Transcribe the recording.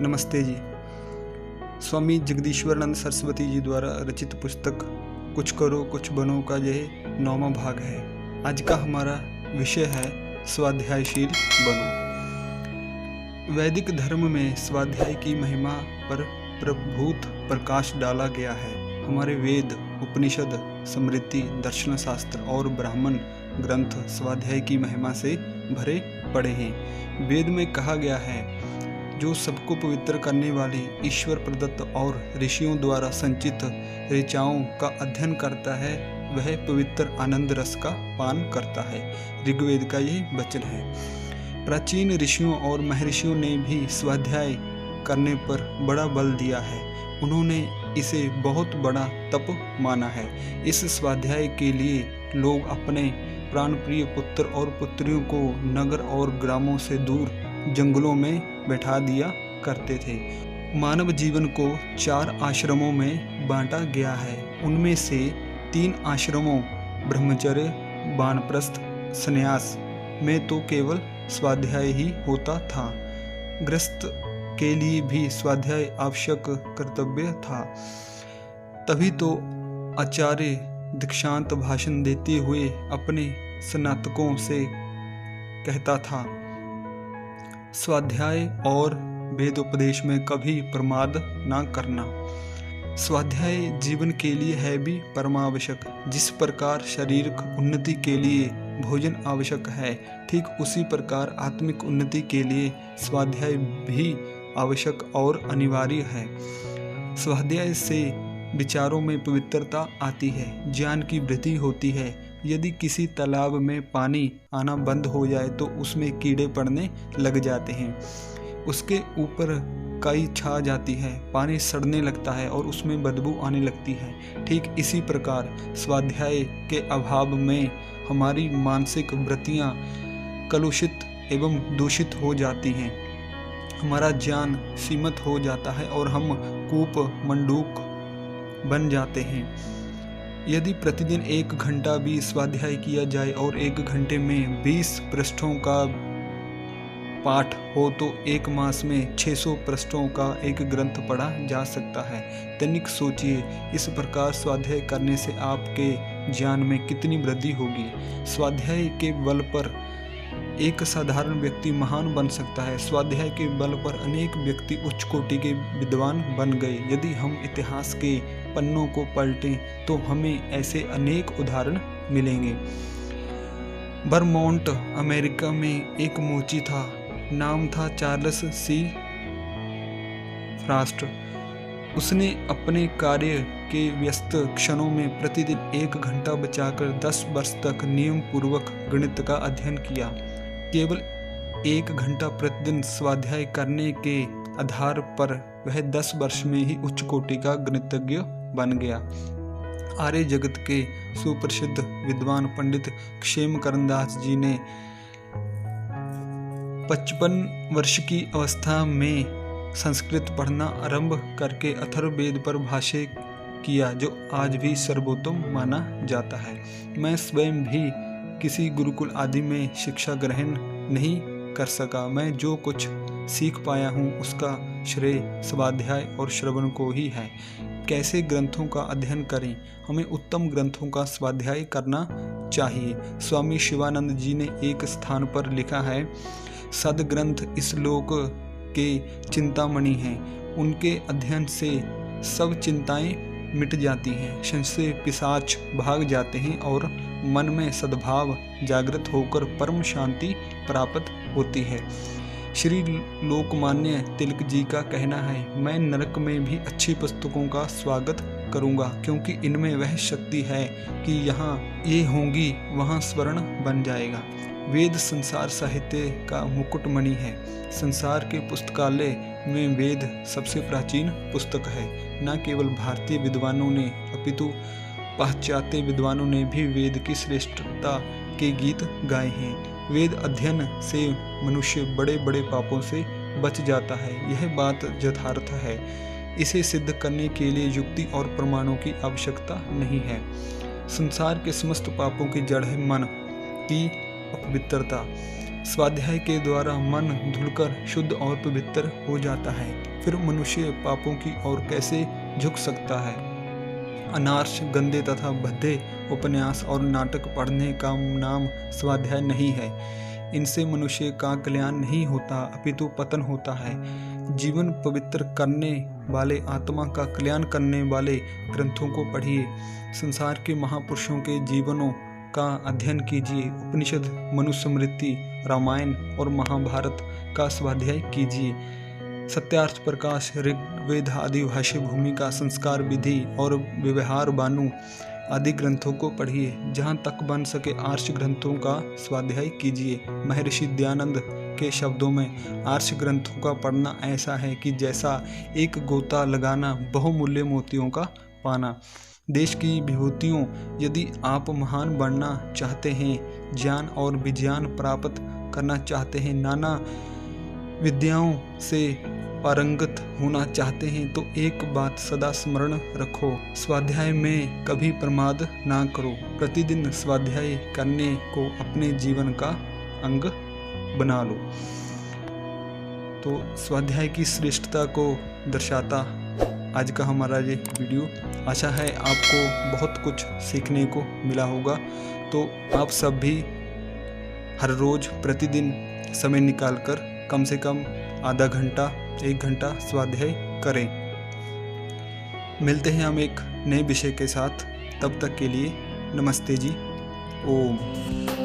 नमस्ते जी। स्वामी जगदीश्वरानंद सरस्वती जी द्वारा रचित पुस्तक कुछ करो कुछ बनो का यह 9वां भाग है। आज का हमारा विषय है स्वाध्यायशील बनो। वैदिक धर्म में स्वाध्याय की महिमा पर प्रभूत प्रकाश डाला गया है। हमारे वेद, उपनिषद, स्मृति, दर्शन शास्त्र और ब्राह्मण ग्रंथ स्वाध्याय की महिमा से भरे पड़े हैं। वेद में कहा गया है, जो सबको पवित्र करने वाली ईश्वर प्रदत्त और ऋषियों द्वारा संचित ऋचाओं का अध्ययन करता है, वह पवित्र आनंद रस का पान करता है। ऋग्वेद का यह वचन है। प्राचीन ऋषियों और महर्षियों ने भी स्वाध्याय करने पर बड़ा बल दिया है। उन्होंने इसे बहुत बड़ा तप माना है। इस स्वाध्याय के लिए लोग अपने प्राणप्रिय पुत्र और पुत्रियों को नगर और ग्रामों से दूर जंगलों में बैठा दिया करते थे। मानव जीवन को 4 आश्रमों में बांटा गया है। उनमें से 3 आश्रमों ब्रह्मचर्य, वानप्रस्थ, संन्यास में तो केवल स्वाध्याय ही होता था। गृहस्थ के लिए भी स्वाध्याय आवश्यक कर्तव्य था। तभी तो आचार्य दीक्षांत भाषण देते हुए अपने स्नातकों से कहता था, स्वाध्याय और वेदोपदेश में कभी प्रमाद ना करना। स्वाध्याय जीवन के लिए है भी परमावश्यक। जिस प्रकार शारीरिक उन्नति के लिए भोजन आवश्यक है, ठीक उसी प्रकार आत्मिक उन्नति के लिए स्वाध्याय भी आवश्यक और अनिवार्य है। स्वाध्याय से विचारों में पवित्रता आती है, ज्ञान की वृद्धि होती है। यदि किसी तालाब में पानी आना बंद हो जाए तो उसमें कीड़े पड़ने लग जाते हैं, उसके ऊपर काई छा जाती है, पानी सड़ने लगता है और उसमें बदबू आने लगती है। ठीक इसी प्रकार स्वाध्याय के अभाव में हमारी मानसिक वृत्तियाँ कलुषित एवं दूषित हो जाती हैं। हमारा ज्ञान सीमित हो जाता है और हम कूप मंडूक बन जाते हैं। यदि प्रतिदिन 1 घंटा भी स्वाध्याय किया जाए और 1 घंटे में 20 पृष्ठों का पाठ हो तो 1 मास में 600 पृष्ठों का एक ग्रंथ पढ़ा जा सकता है। तनिक सोचिए, इस प्रकार स्वाध्याय करने से आपके ज्ञान में कितनी वृद्धि होगी। स्वाध्याय के बल पर एक साधारण व्यक्ति महान बन सकता है। स्वाध्याय के बल पर अनेक व्यक्ति उच्च कोटि के विद्वान बन गए। यदि हम इतिहास के पन्नों को पलटें तो हमें ऐसे अनेक उदाहरण मिलेंगे। वर्मोंट अमेरिका में एक मोची था, नाम था चार्ल्स सी फ्रास्ट। उसने अपने कार्य के व्यस्त क्षणों में प्रतिदिन 1 घंटा बचाकर 10 वर्ष तक नियम पूर्वक गणित का अध्ययन किया। केवल 1 घंटा प्रतिदिन स्वाध्याय करने के आधार पर वह 10 वर्ष में ही उच्च कोटि का गणितज्ञ बन गया। आर्य जगत के सुप्रसिद्ध विद्वान पंडित क्षेमकरण दास जी ने 55 वर्ष की अवस्था में संस्कृत पढ़ना आरंभ करके अथर्ववेद पर भाष्य किया, जो आज भी सर्वोत्तम माना जाता है। मैं स्वयं भी किसी गुरुकुल आदि में शिक्षा ग्रहण नहीं कर सका। मैं जो कुछ सीख पाया हूँ उसका श्रेय स्वाध्याय और श्रवण को ही है। कैसे ग्रंथों का अध्ययन करें? हमें उत्तम ग्रंथों का स्वाध्याय करना चाहिए। स्वामी शिवानंद जी ने एक स्थान पर लिखा है, सद्ग्रंथ इस लोक के चिंतामणि हैं। उनके अध्ययन से सब चिंताएं मिट जाती हैं, संशय पिशाच भाग जाते हैं और मन में सद्भाव जागृत होकर परम शांति प्राप्त होती है। श्री लोकमान्य तिलक जी का कहना है, मैं नरक में भी अच्छी पुस्तकों का स्वागत करूंगा, क्योंकि इनमें वह शक्ति है कि यहाँ ये होंगी वहाँ स्वर्ण बन जाएगा। वेद संसार साहित्य का मुकुटमणि है। संसार के पुस्तकालय में वेद सबसे प्राचीन पुस्तक है। न केवल भारतीय विद्वानों ने अपितु पाश्चात्य विद्वानों ने भी वेद की श्रेष्ठता के गीत गाए हैं। वेद अध्ययन से मनुष्य बड़े बड़े पापों से बच जाता है। यह बात यथार्थ है। इसे सिद्ध करने के लिए युक्ति और प्रमाणों की आवश्यकता नहीं है। संसार के समस्त पापों की जड़ है मन की अपवित्रता। स्वाध्याय के द्वारा मन धुलकर शुद्ध और पवित्र हो जाता है। फिर मनुष्य पापों की ओर कैसे झुक सकता है। अनार्ष, गंदे तथा भद्दे उपन्यास और नाटक पढ़ने का नाम स्वाध्याय नहीं है। इनसे मनुष्य का कल्याण नहीं होता, अपितु पतन होता है। जीवन पवित्र करने वाले, आत्मा का कल्याण करने वाले ग्रंथों को पढ़िए। संसार के महापुरुषों के जीवनों का अध्ययन कीजिए। उपनिषद, मनुस्मृति, रामायण और महाभारत का स्वाध्याय कीजिए। सत्यार्थ प्रकाश, ऋग्वेद आदि भाष्य, भूमिका, संस्कार विधि और व्यवहार बानु आदि ग्रंथों को पढ़िए। जहाँ तक बन सके आर्ष ग्रंथों का स्वाध्याय कीजिए। महर्षि दयानंद के शब्दों में आर्ष ग्रंथों का पढ़ना ऐसा है कि जैसा एक गोता लगाना बहुमूल्य मोतियों का पाना। देश की विभूतियों, यदि आप महान बनना चाहते हैं, ज्ञान और विज्ञान प्राप्त करना चाहते हैं, नाना विद्याओं से पारंगत होना चाहते हैं, तो एक बात सदा स्मरण रखो, स्वाध्याय में कभी प्रमाद ना करो। प्रतिदिन स्वाध्याय करने को अपने जीवन का अंग बना लो। तो स्वाध्याय की श्रेष्ठता को दर्शाता आज का हमारा ये वीडियो। आशा है आपको बहुत कुछ सीखने को मिला होगा। तो आप सब भी हर रोज प्रतिदिन समय निकालकर कम से कम आधा घंटा, 1 घंटा स्वाध्याय करें। मिलते हैं हम एक नए विषय के साथ। तब तक के लिए नमस्ते जी। ओम।